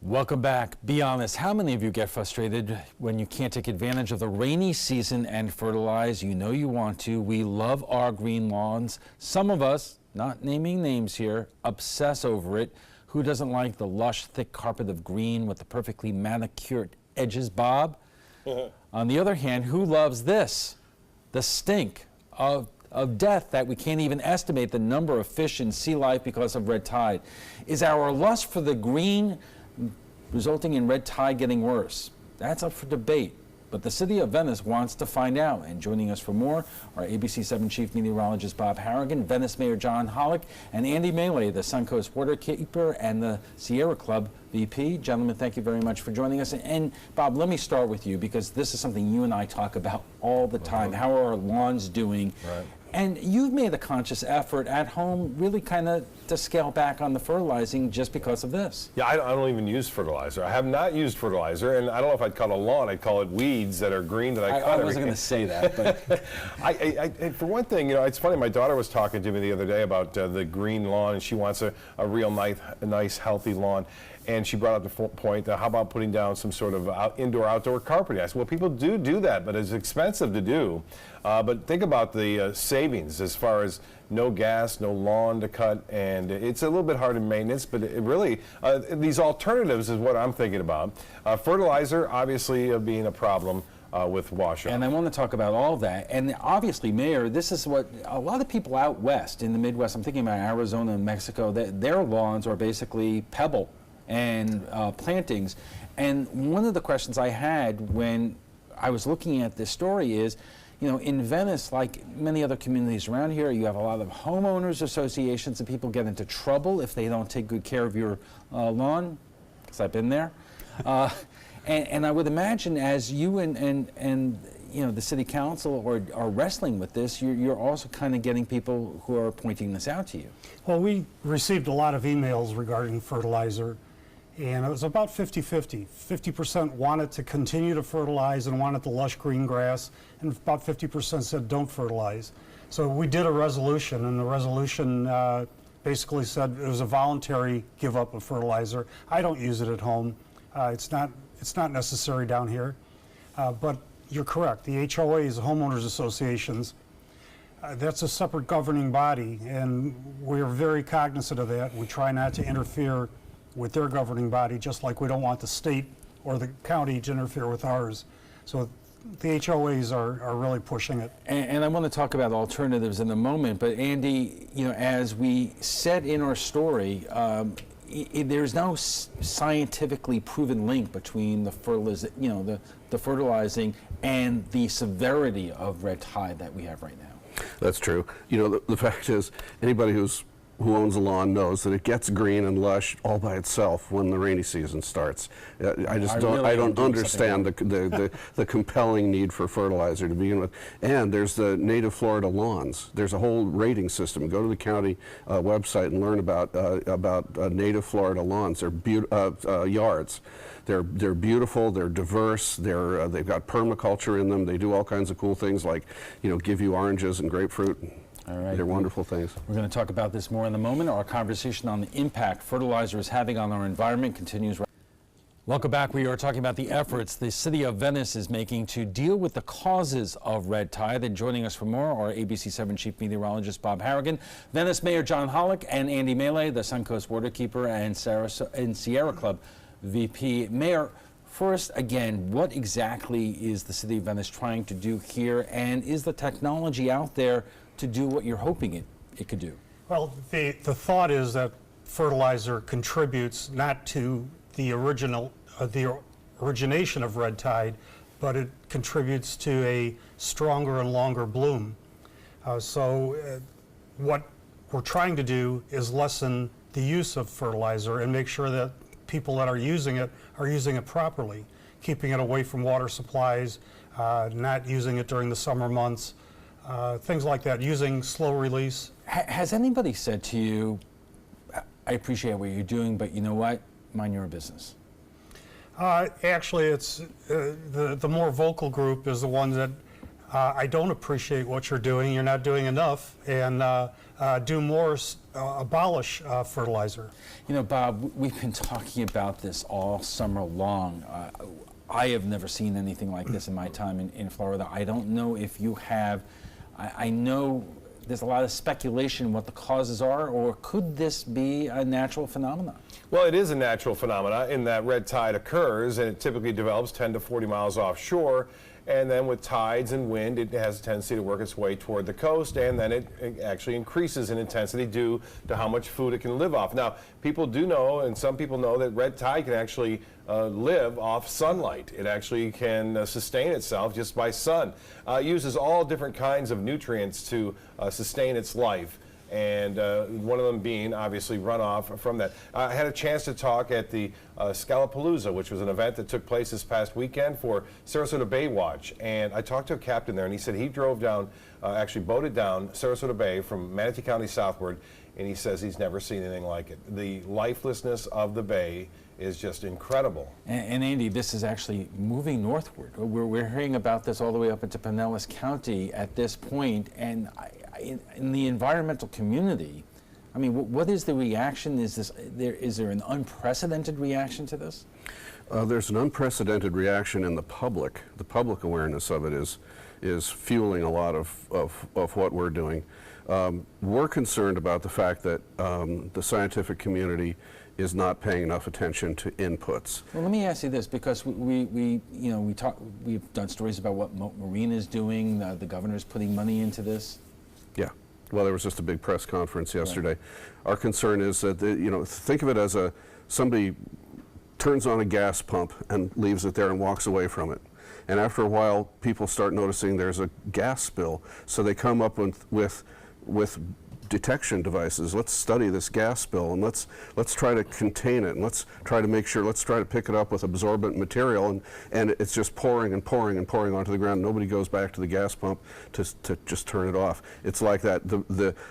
Welcome back. Be honest, how many of you get frustrated when you can't take advantage of the rainy season and fertilize? You know you want to. We love our green lawns. Some of us, not naming names here, obsess over it. Who doesn't like the lush, thick carpet of green with the perfectly manicured edges, Bob? On the other hand, who loves this? The stink of death that we can't even estimate the number of fish and sea life because of red tide. Is our lust for the green resulting in red tide getting worse? That's up for debate, but the City of Venice wants to find out. And joining us for more are ABC 7 Chief Meteorologist Bob Harrigan, Venice Mayor John Hollick, and Andy Mealy, the Suncoast Waterkeeper and the Sierra Club VP. Gentlemen, thank you very much for joining us. And Bob, let me start with you because this is something you and I talk about all the time. How are our lawns doing? Right. And you've made a conscious effort at home really kind of to scale back on the fertilizing just because of this. Yeah, I don't even use fertilizer. I have not used fertilizer, and I don't know if I'd call it a lawn. I'd call it weeds that are green that I cut. I wasn't going to say that, but for one thing, you know, it's funny. My daughter was talking to me the other day about the green lawn, and she wants a real nice, healthy lawn. And she brought up the point, how about putting down some sort of indoor-outdoor carpeting? I said, well, people do that, but it's expensive to do. But think about the savings as far as no gas, no lawn to cut, and it's a little bit hard in maintenance, but it really, these alternatives is what I'm thinking about. Fertilizer, obviously, being a problem. With washout. And I want to talk about all that. And obviously, Mayor, this is what a lot of people out west in the Midwest, I'm thinking about Arizona and Mexico, their lawns are basically pebble and plantings. And one of the questions I had when I was looking at this story is, you know, in Venice, like many other communities around here, you have a lot of homeowners associations and people get into trouble if they don't take good care of your lawn, because I've been there. And I would imagine as you and you know the city council are wrestling with this, you're also kind of getting people who are pointing this out to you. Well, we received a lot of emails regarding fertilizer, and it was about 50-50. 50% wanted to continue to fertilize and wanted the lush green grass, and about 50% said don't fertilize. So we did a resolution, and the resolution basically said it was a voluntary give up of fertilizer. I don't use it at home. It's not necessary down here, but you're correct. The HOAs, homeowners associations, that's a separate governing body, and we're very cognizant of that. We try not to interfere with their governing body, just like we don't want the state or the county to interfere with ours. So the HOAs are really pushing it. And I want to talk about alternatives in a moment, but Andy, you know, as we said in our story, there's no scientifically proven link between the fertilizing and the severity of red tide that we have right now. That's true. You know, the fact is, anybody who owns a lawn knows that it gets green and lush all by itself when the rainy season starts. I don't understand the compelling need for fertilizer to begin with. And there's the native Florida lawns. There's a whole rating system. Go to the county website and learn about native Florida lawns. They're yards. They're beautiful. They're diverse. They've got permaculture in them. They do all kinds of cool things like, you know, give you oranges and grapefruit. All right. They're wonderful things. We're going to talk about this more in a moment. Our conversation on the impact fertilizer is having on our environment continues. Welcome back. We are talking about the efforts the City of Venice is making to deal with the causes of red tide. And joining us for more are ABC 7 Chief Meteorologist Bob Harrigan, Venice Mayor John Hollick, and Andy Mealy, the Suncoast Waterkeeper and Sierra Club VP. Mayor, first, again, what exactly is the City of Venice trying to do here, and is the technology out there to do what you're hoping it could do? Well, the thought is that fertilizer contributes not to the origination of red tide, but it contributes to a stronger and longer bloom. What we're trying to do is lessen the use of fertilizer and make sure that people that are using it properly, keeping it away from water supplies, not using it during the summer months, things like that, using slow release. Has anybody said to you, I appreciate what you're doing, but you know what, mind your own business? Actually, it's the more vocal group is the one that I don't appreciate what you're doing. You're not doing enough, and do more, abolish fertilizer. You know, Bob, we've been talking about this all summer long. I have never seen anything like this in my time in Florida. I don't know if you have. I know there's a lot of speculation what the causes are, or could this be a natural phenomenon? Well, it is a natural phenomenon in that red tide occurs, and it typically develops 10 to 40 miles offshore. And then with tides and wind, it has a tendency to work its way toward the coast, and then it actually increases in intensity due to how much food it can live off. Now, people do know, and some people know, that red tide can actually live off sunlight. It actually can sustain itself just by sun. It uses all different kinds of nutrients to sustain its life. And one of them being obviously runoff from that. I had a chance to talk at the Scalapalooza, which was an event that took place this past weekend for Sarasota Bay Watch. And I talked to a captain there, and he said he drove down, actually boated down Sarasota Bay from Manatee County southward, and he says he's never seen anything like it. The lifelessness of the bay is just incredible. And Andy, this is actually moving northward. We're hearing about this all the way up into Pinellas County at this point, and in the environmental community, I mean, what is the reaction? Is there an unprecedented reaction to this? There's an unprecedented reaction in the public. The public awareness of it is fueling a lot of what we're doing. We're concerned about the fact that the scientific community is not paying enough attention to inputs. Well, let me ask you this, because we've done stories about what Marine is doing. The governor's putting money into this. Yeah. Well, there was just a big press conference yesterday. Right. Our concern is that, think of it as somebody turns on a gas pump and leaves it there and walks away from it. And after a while, people start noticing there's a gas spill. So they come up with detection devices. Let's study this gas spill, and let's try to contain it, and let's try to pick it up with absorbent material, and it's just pouring and pouring and pouring onto the ground. Nobody goes back to the gas pump to just turn it off. It's like that.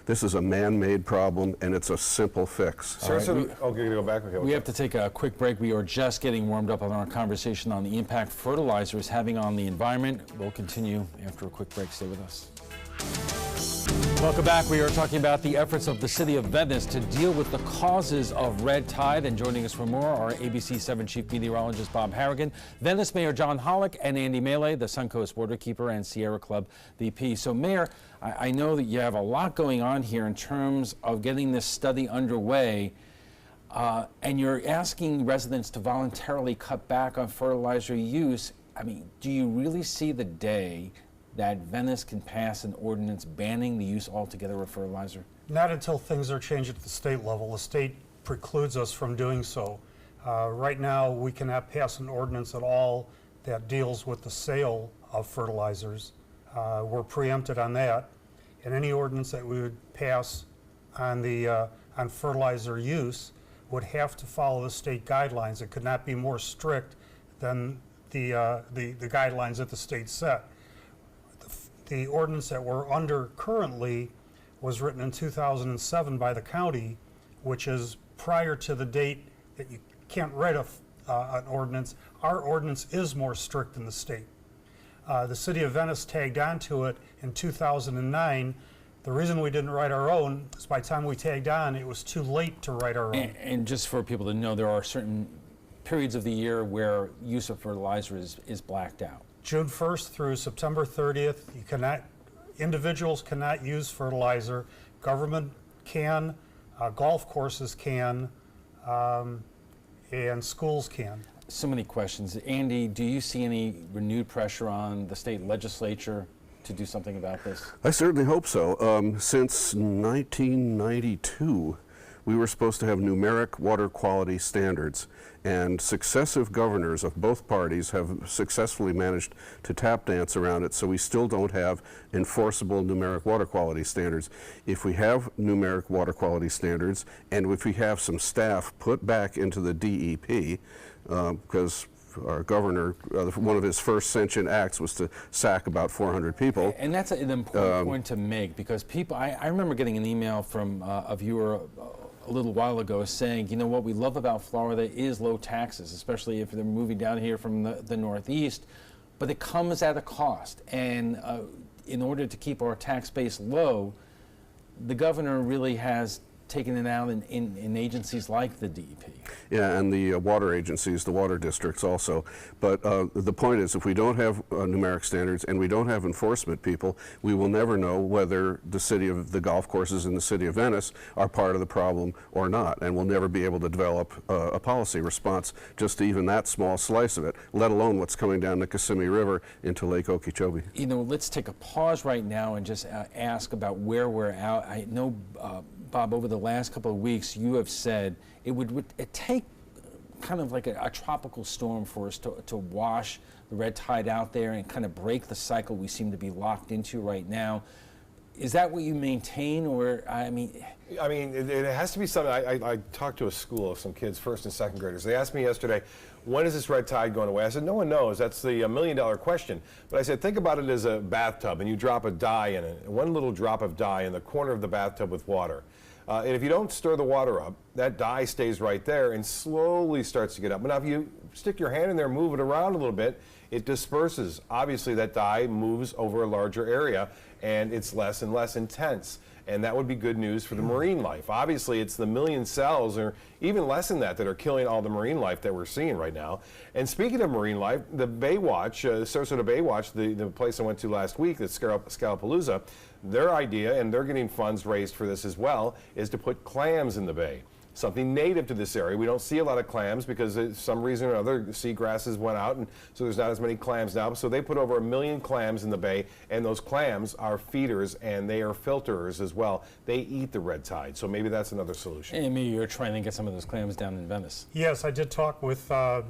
This is a man-made problem, and it's a simple fix. We have to take a quick break. We are just getting warmed up on our conversation on the impact fertilizer is having on the environment. We'll continue after a quick break. Stay with us. Welcome back. We are talking about the efforts of the city of Venice to deal with the causes of red tide. And joining us for more are ABC 7 Chief Meteorologist Bob Harrigan, Venice Mayor John Hollick, and Andy Melee, the Suncoast Border Keeper and Sierra Club VP. So, Mayor, I know that you have a lot going on here in terms of getting this study underway. And you're asking residents to voluntarily cut back on fertilizer use. I mean, do you really see the day that Venice can pass an ordinance banning the use altogether of fertilizer? Not until things are changed at the state level. The state precludes us from doing so. Right now, we cannot pass an ordinance at all that deals with the sale of fertilizers. We're preempted on that. And any ordinance that we would pass on on fertilizer use would have to follow the state guidelines. It could not be more strict than the guidelines that the state set. The ordinance that we're under currently was written in 2007 by the county, which is prior to the date that you can't write an ordinance. Our ordinance is more strict than the state. The city of Venice tagged onto it in 2009. The reason we didn't write our own is by the time we tagged on, it was too late to write our own. And just for people to know, there are certain periods of the year where use of fertilizer is blacked out. June 1st through September 30th, individuals cannot use fertilizer. Government can, golf courses can, and schools can. So many questions. Andy, do you see any renewed pressure on the state legislature to do something about this? I certainly hope so. Since 1992, we were supposed to have numeric water quality standards, and successive governors of both parties have successfully managed to tap dance around it, so we still don't have enforceable numeric water quality standards. If we have numeric water quality standards, and if we have some staff put back into the DEP, because our governor, one of his first sentient acts was to sack about 400 people. And that's an important point to make, because people, I remember getting an email from a viewer a little while ago saying, you know, what we love about Florida is low taxes, especially if they're moving down here from the Northeast. but it comes at a cost. And in order to keep our tax base low, the governor really has taken it out in agencies like the DEP. Yeah, and the water agencies, the water districts also. But the point is, if we don't have numeric standards and we don't have enforcement people, we will never know whether the city of the golf courses in the city of Venice are part of the problem or not. And we'll never be able to develop a policy response just to even that small slice of it, let alone what's coming down the Kissimmee River into Lake Okeechobee. You know, let's take a pause right now and just ask about where we're at. I know, Bob, over the last couple of weeks, you have said it would take kind of like a tropical storm for us to wash the red tide out there and kind of break the cycle we seem to be locked into right now. Is that what you maintain, or I mean, it has to be something. I talked to a school of some kids, first and second graders. They asked me yesterday, when is this red tide going away? I said, no one knows. That's the $1 million question. But I said, think about it as a bathtub, and you drop a dye in it, one little drop of dye in the corner of the bathtub with water. And if you don't stir the water up, that dye stays right there and slowly starts to get up. But now if you stick your hand in there, move it around a little bit, it disperses. Obviously that dye moves over a larger area and it's less and less intense. And that would be good news for the marine life. Obviously it's the million cells, or even less than that are killing all the marine life that we're seeing right now. And speaking of marine life, the Baywatch, Sarasota Baywatch, the place I went to last week, that's Scalapalooza, their idea, and they're getting funds raised for this as well, is to put clams in the bay. Something native to this area. We don't see a lot of clams because for some reason or other seagrasses went out, and so there's not as many clams now. So they put over 1 million clams in the bay, and those clams are feeders and they are filterers as well. They eat the red tide, so maybe that's another solution. and maybe you're trying to get some of those clams down in Venice. Yes, I did talk with Sarasota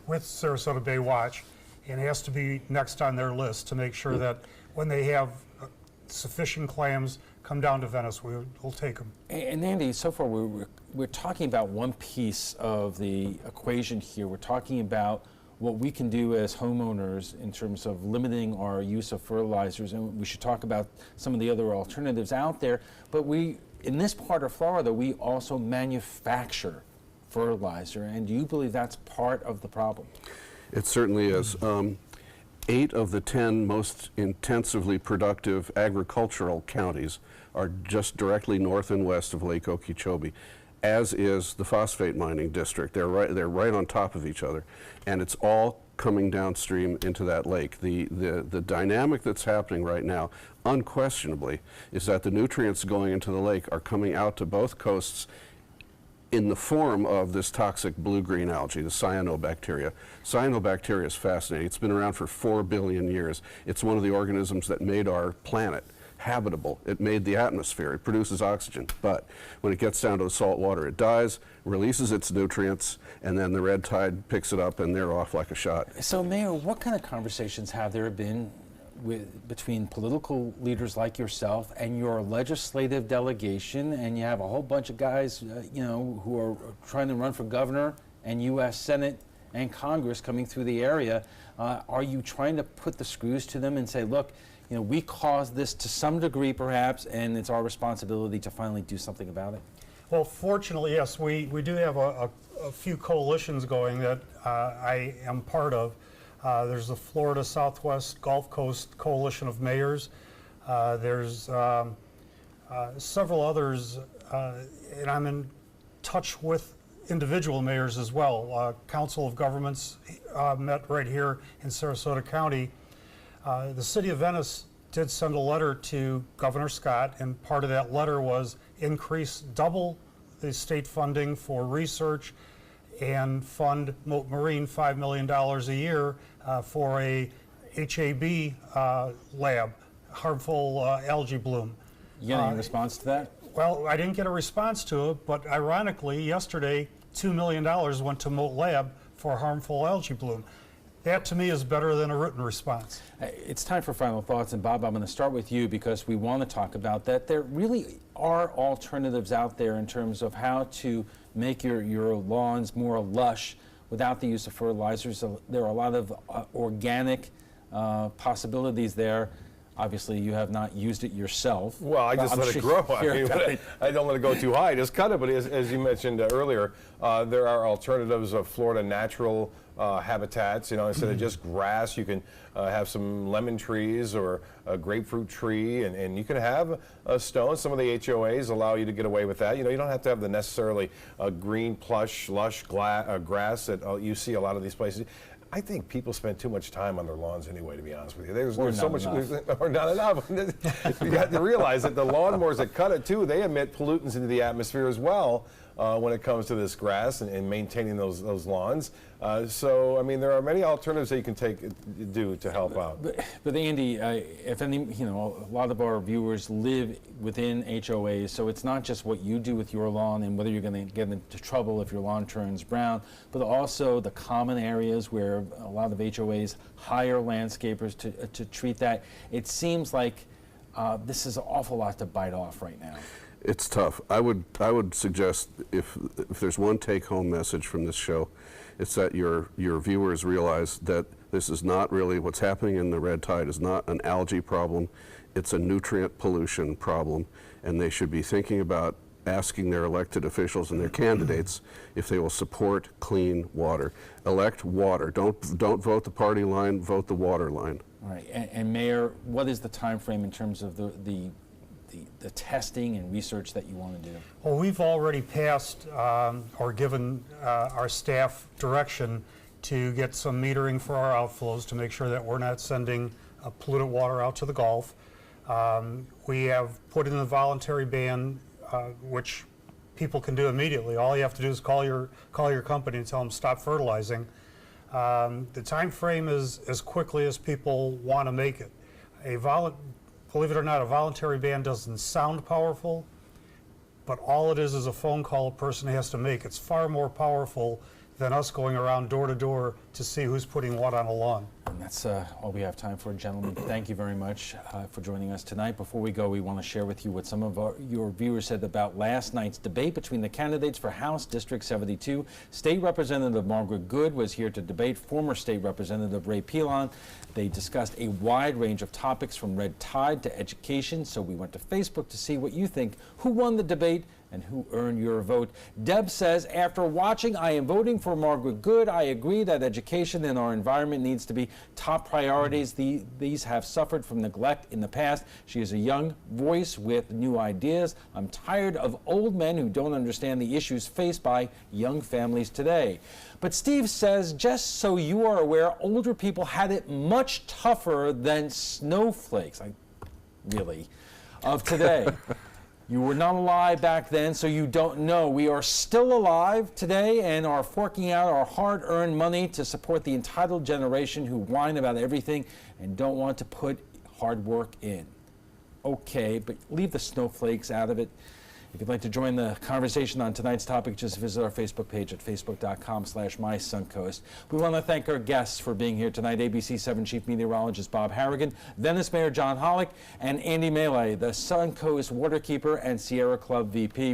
Baywatch, and it has to be next on their list to make sure that when they have sufficient clams come down to Venice, we'll take them. And Andy, so far we're talking about one piece of the equation here. We're talking about what we can do as homeowners in terms of limiting our use of fertilizers, and we should talk about some of the other alternatives out there. But in this part of Florida, we also manufacture fertilizer, and do you believe that's part of the problem? It certainly is. 8 of the 10 most intensively productive agricultural counties are just directly north and west of Lake Okeechobee, as is the phosphate mining district. They're right on top of each other, and it's all coming downstream into that lake. The dynamic that's happening right now, unquestionably, is that the nutrients going into the lake are coming out to both coasts in the form of this toxic blue-green algae, the cyanobacteria. Cyanobacteria is fascinating. It's been around for 4 billion years. It's one of the organisms that made our planet habitable. It made the atmosphere. It produces oxygen. But when it gets down to the salt water, it dies, releases its nutrients, and then the red tide picks it up and they're off like a shot. So, Mayor, what kind of conversations have there been between political leaders like yourself and your legislative delegation, and you have a whole bunch of guys, who are trying to run for governor and U.S. Senate and Congress coming through the area? Are you trying to put the screws to them and say, look, we caused this to some degree perhaps, and it's our responsibility to finally do something about it? Well, fortunately, yes, we do have a few coalitions going that I am part of. There's the Florida Southwest Gulf Coast Coalition of Mayors. There's several others, and I'm in touch with individual mayors as well. Council of Governments met right here in Sarasota County. The City of Venice did send a letter to Governor Scott, and part of that letter was double the state funding for research and fund Moat Marine $5 million a year for a HAB lab, harmful algae bloom. You got any response to that? Well, I didn't get a response to it, but ironically, yesterday, $2 million went to Moat Lab for harmful algae bloom. That, to me, is better than a written response. It's time for final thoughts, and Bob, I'm going to start with you because we want to talk about that. There really are alternatives out there in terms of how to make your lawns more lush without the use of fertilizers. There are a lot of organic possibilities there. Obviously, you have not used it yourself. Well, I just let it grow. I don't let it go too high. Just cut it. But as you mentioned earlier, There are alternatives of Florida natural habitats. You know, instead of just grass, you can have some lemon trees or a grapefruit tree, and you can have a stone. Some of the HOAs allow you to get away with that. You know, you don't have to have the necessarily green, plush, lush grass that you see a lot of these places. I think people spend too much time on their lawns anyway, to be honest with you. There's so much, or not enough. You got to realize that the lawnmowers that cut it too, they emit pollutants into the atmosphere as well when it comes to this grass and maintaining those lawns. So, I mean, there are many alternatives that you can do to help out. But Andy, if any, you know, a lot of our viewers live within HOAs, so it's not just what you do with your lawn and whether you're going to get into trouble if your lawn turns brown, but also the common areas where a lot of HOAs hire landscapers to treat that. It seems like this is an awful lot to bite off right now. It's tough. I would suggest if there's one take-home message from this show, it's that your viewers realize that this is not really what's happening in the red tide is not an algae problem, it's a nutrient pollution problem, and they should be thinking about asking their elected officials and their candidates if they will support clean water. Elect water. Don't vote the party line, vote the water line. All right. And Mayor, what is the time frame in terms of the testing and research that you want to do? Well, we've already passed or given our staff direction to get some metering for our outflows to make sure that we're not sending polluted water out to the Gulf. We have put in a voluntary ban, which people can do immediately. All you have to do is call your company and tell them stop fertilizing. The time frame is as quickly as people want to make it. Believe it or not, a voluntary ban doesn't sound powerful, but all it is a phone call a person has to make. It's far more powerful than us going around door to door to see who's putting what on a lawn. And that's all we have time for, gentlemen. Thank you very much for joining us tonight. Before we go, we want to share with you what some of your viewers said about last night's debate between the candidates for House District 72. State Representative Margaret Good was here to debate former State Representative Ray Pilon. They discussed a wide range of topics from red tide to education, so we went to Facebook to see what you think. Who won the debate and who earned your vote? Deb says, after watching, I am voting for Margaret Good. I agree that education and our environment needs to be top priorities. These have suffered from neglect in the past. She is a young voice with new ideas. I'm tired of old men who don't understand the issues faced by young families today. But Steve says, just so you are aware, older people had it much tougher than snowflakes, of today. You were not alive back then, so you don't know. We are still alive today and are forking out our hard-earned money to support the entitled generation who whine about everything and don't want to put hard work in. Okay, but leave the snowflakes out of it. If you'd like to join the conversation on tonight's topic, just visit our Facebook page at facebook.com/mysuncoast. We want to thank our guests for being here tonight. ABC 7 Chief Meteorologist Bob Harrigan, Venice Mayor John Hollick, and Andy Melee, the Suncoast Waterkeeper and Sierra Club VP.